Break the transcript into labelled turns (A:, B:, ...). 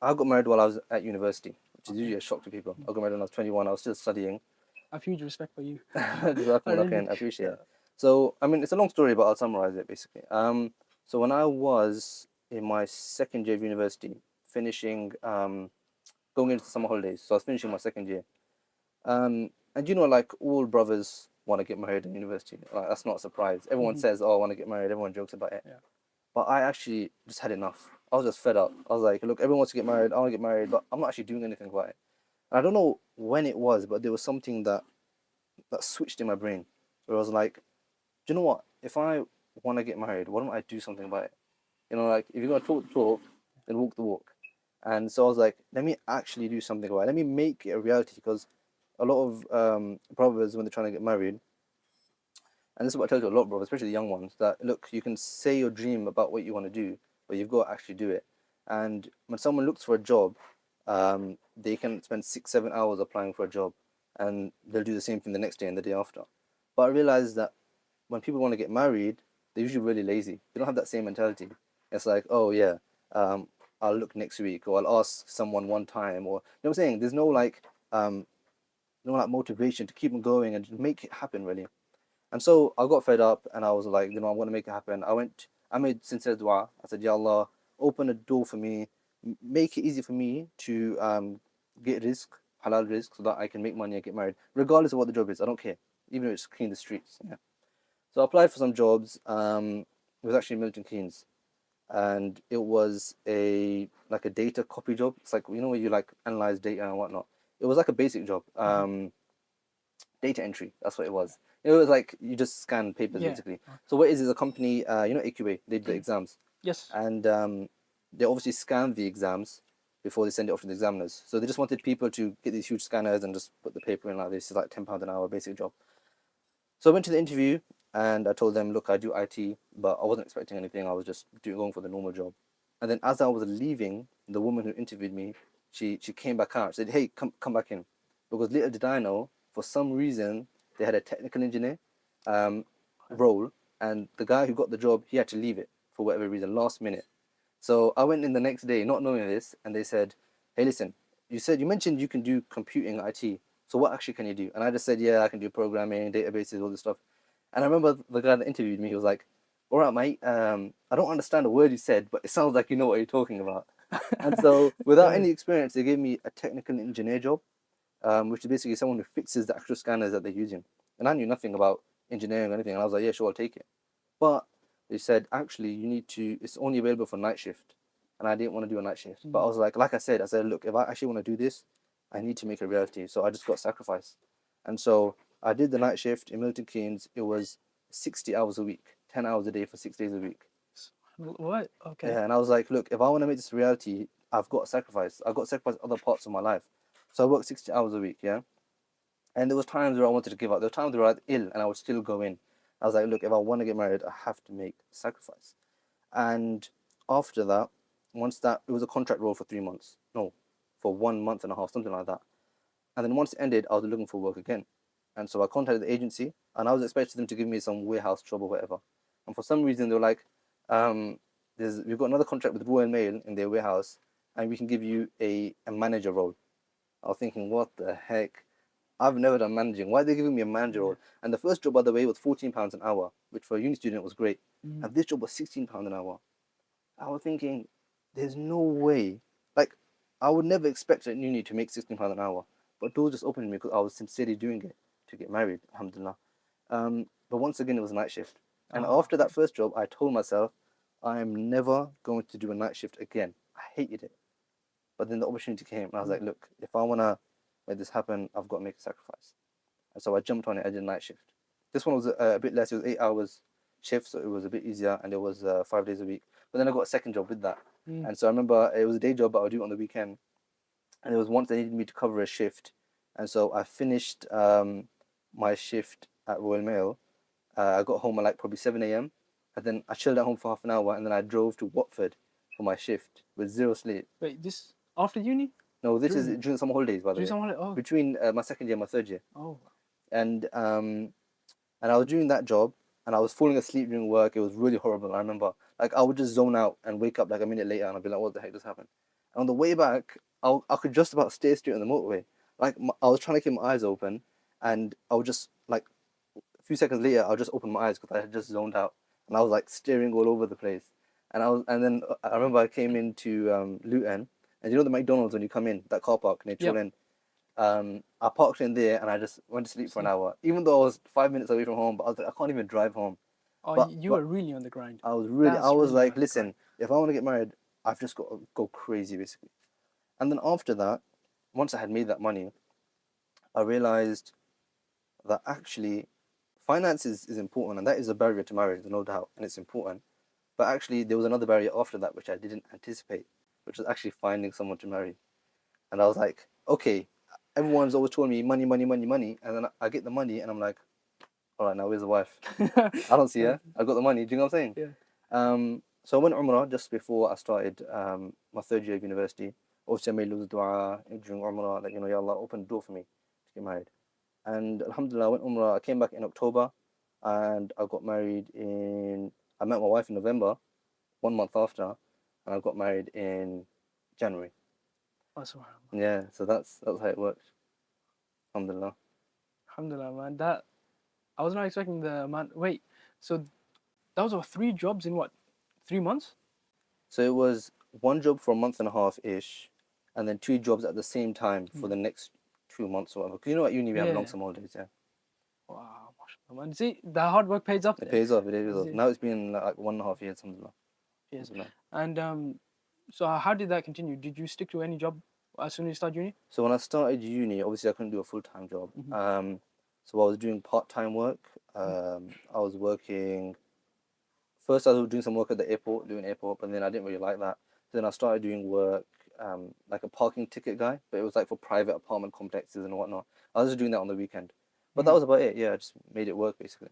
A: I got married while I was at university, which is usually a shock to people. I got married when I was 21. I was still studying.
B: I have huge respect for you. I
A: Jazakumullah
B: really,
A: khair, I appreciate
B: yeah.
A: it. So, I mean, it's a long story, but I'll summarize it basically. So when I was in my second year of university, finishing, going into summer holidays, so I was finishing my second year. And like all brothers want to get married in university. Like that's not a surprise. Everyone
B: Hmm.
A: says, "Oh, I want to get married." Everyone jokes about it.
B: Yeah.
A: But I actually just had enough. I was just fed up. I was like, "Look, everyone wants to get married. I want to get married, but I'm not actually doing anything about it." And I don't know when it was, but there was something that switched in my brain, where I was like, "Do you know what? If I want to get married, why don't I do something about it?" Like if you're gonna talk the talk, then walk the walk. And so I was like, let me actually do something about it. Let me make it a reality because a lot of brothers when they're trying to get married, and this is what I tell to a lot of brothers, especially the young ones, that look, you can say your dream about what you want to do, but you've got to actually do it. And when someone looks for a job, they can spend 6, 7 hours applying for a job, and they'll do the same thing the next day and the day after. But I realized that when people want to get married, they're usually really lazy. They don't have that same mentality. It's like, oh yeah, um, I'll look next week, or I'll ask someone one time, or you know what I'm saying. There's no like motivation to keep them going and just make it happen really. And so I got fed up, and I was like, I'm going to make it happen. I made sincere dua. I said, Ya Allah, open a door for me, make it easy for me to get risk, halal risk, so that I can make money and get married, regardless of what the job is. I don't care, even if it's clean the streets. Yeah. So I applied for some jobs. It was actually Milton Keynes, and it was a like a data copy job. It's like where you like analyze data and whatnot. It was like a basic job.
B: Hmm.
A: Data entry. That's what it was. It was like you just scan papers
B: Yeah.
A: basically. So what it is a company, AQA, they do the exams,
B: Yes.
A: and they obviously scan the exams before they send it off to the examiners. So they just wanted people to get these huge scanners and just put the paper in like this. It's like £10 an hour basic job. So I went to the interview and I told them, look, I do IT, but I wasn't expecting anything. I was just going for the normal job. And then as I was leaving, the woman who interviewed me, she came back out. She said, hey, come back in, because little did I know, for some reason they had a technical engineer um,
B: Okay.
A: role, and the guy who got the job, he had to leave it for whatever reason, last minute. So I went in the next day, not knowing this, and they said, "Hey, listen, you mentioned you can do computing IT. So what actually can you do?" And I just said, "Yeah, I can do programming, databases, all this stuff." And I remember the guy that interviewed me. He was like, "All right, mate. I don't understand a word you said, but it sounds like you know what you're talking about." And so, without
B: Right.
A: any experience, they gave me a technical engineer job, which is basically someone who fixes the actual scanners that they're using. And I knew nothing about engineering or anything. And I was like, "Yeah, sure, I'll take it." But they said, actually, it's only available for night shift. And I didn't want to do a night shift. But I
B: Mm.
A: was like I said, look, if I actually want to do this, I need to make it a reality. So I just got sacrificed. And so I did the night shift in Milton Keynes. It was 60 hours a week, 10 hours a day for 6 days a week.
B: What? Okay.
A: Yeah, and I was like, look, if I want to make this a reality, I've got to sacrifice. I've got to sacrifice other parts of my life. So I worked 60 hours a week, yeah? And there was times where I wanted to give up. There were times where I was ill and I would still go in. I was like, look, if I want to get married, I have to make a sacrifice. And after that, once that it was a contract role for 3 months. No, for 1 month and a half, something like that. And then once it ended, I was looking for work again. And so I contacted the agency and I was expecting them to give me some warehouse job or whatever. And for some reason they were like, we've got another contract with Royal Mail in their warehouse and we can give you a manager role. I was thinking, what the heck? I've never done managing. Why are they giving me a manager
B: Yeah.
A: role? And the first job, by the way, was £14 an hour, which for a uni student was great.
B: Mm.
A: And this job was £16 an hour. I was thinking, there's no way. Like, I would never expect a uni to make £16 an hour. But doors just opened to me because I was sincerely doing it to get married, alhamdulillah. But once again, it was a night shift. And
B: Ah.
A: after that first job, I told myself, I am never going to do a night shift again. I hated it. But then the opportunity came, and I was
B: Mm.
A: like, look, if I want to make this happen, I've got to make a sacrifice. And so I jumped on it. I did a night shift. This one was a bit less. It was 8 hours shift, so it was a bit easier, and it was 5 days a week. But then I got a second job with that,
B: Mm.
A: and so I remember it was a day job, but I would do it on the weekend. And there was once they needed me to cover a shift, and so I finished my shift at Royal Mail. I got home at like probably 7 a.m. and then I chilled at home for half an hour, and then I drove to Watford for my shift with zero sleep.
B: Wait, this after uni?
A: No, this is
B: During
A: during summer holidays, by the
B: during
A: way,
B: summer? Oh.
A: between my second year and my third year,
B: Oh.
A: and I was doing that job and I was falling asleep during work. It was really horrible. I remember like I would just zone out and wake up like a minute later and I'd be like, what the heck just happened? And on the way back, I could just about stay straight on the motorway. Like I was trying to keep my eyes open, and I would just like a few seconds later, I'll just open my eyes because I had just zoned out, and I was like staring all over the place. And then I remember I came into Luton, and you know the McDonald's when you come in that car park and you chill
B: Yep.
A: in. I parked in there and I just went to sleep for an
B: Sleep.
A: hour, even though I was 5 minutes away from home. But I was like, I can't even drive home.
B: Oh,
A: But
B: you
A: but
B: were really on the grind.
A: I was really, I
B: That's
A: was
B: really on
A: like,
B: the
A: listen, if I want to get married, I've just got to go crazy basically. And then after that, once I had made that money, I realized that actually finance is important, and that is a barrier to marriage, no doubt, and it's important. But actually, there was another barrier after that which I didn't anticipate, which was actually finding someone to marry. And I was like, okay, everyone's always told me money, money, money, money, and then I get the money, and I'm like, all right, now where's the wife? I don't see her. I got the money. Do you know what I'm saying?
B: Yeah.
A: So I went Umrah just before I started my third year of university. Obviously, I made loads of dua during Umrah, like, Ya Allah, open the door for me to get married. And Alhamdulillah, I went Umrah. I came back in October, and I got married I met my wife in November, 1 month after, and I got married in January.
B: Oh, subhanallah.
A: Yeah, so that's how it works. Alhamdulillah.
B: Alhamdulillah, man. That I was not expecting the amount. Wait, so that was 3 jobs in what? 3 months?
A: So it was one job for a month and a half ish, and then two jobs at the same time for the
B: Mm.
A: next 2 months or whatever. Because you know at uni we have long
B: Yeah.
A: summer holidays, yeah.
B: Wow, mashallah, man. See, the hard work pays off
A: It
B: there.
A: pays off, it pays
B: Is
A: off.
B: it?
A: Now it's been like 1.5 years, alhamdulillah.
B: Yes.
A: Alhamdulillah.
B: And so how did that continue? Did you stick to any job as soon as you started uni?
A: So when I started uni, obviously I couldn't do a full-time job.
B: Mm-hmm.
A: So I was doing part-time work. I was working. First, I was doing some work at the airport, doing airport, but then I didn't really like that. Then I started doing work, like a parking ticket guy, but it was like for private apartment complexes and whatnot. I was just doing that on the weekend, but that
B: Mm.
A: was about it. Yeah, I just made it work basically.